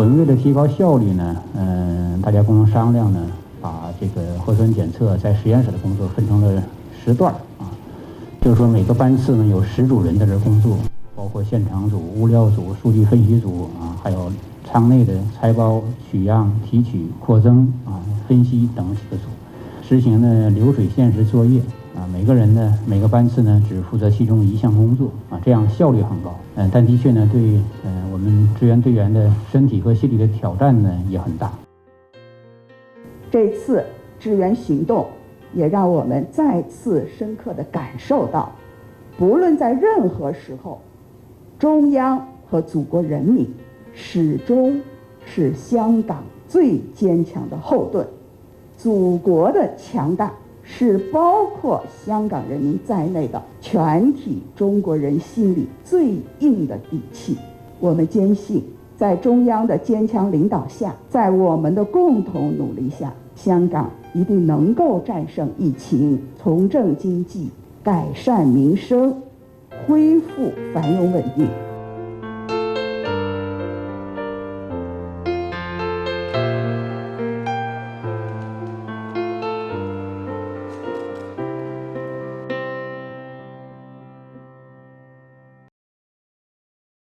我们为了提高效率呢，大家共同商量呢，把这个核酸检测在实验室的工作分成了10段啊，就是说每个班次呢有10组人在这工作，包括现场组、物料组、数据分析组啊，还有舱内的拆包、取样、提取、扩增啊、分析等几个组，实行呢流水线式作业啊，每个班次呢只负责其中一项工作啊，这样效率很高。但的确呢，对我们支援队员的身体和心理的挑战呢也很大。这次支援行动也让我们再次深刻地感受到，不论在任何时候，中央和祖国人民始终是香港最坚强的后盾。祖国的强大是包括香港人民在内的全体中国人心里最硬的底气。我们坚信，在中央的坚强领导下，在我们的共同努力下，香港一定能够战胜疫情，重振经济，改善民生，恢复繁荣稳定。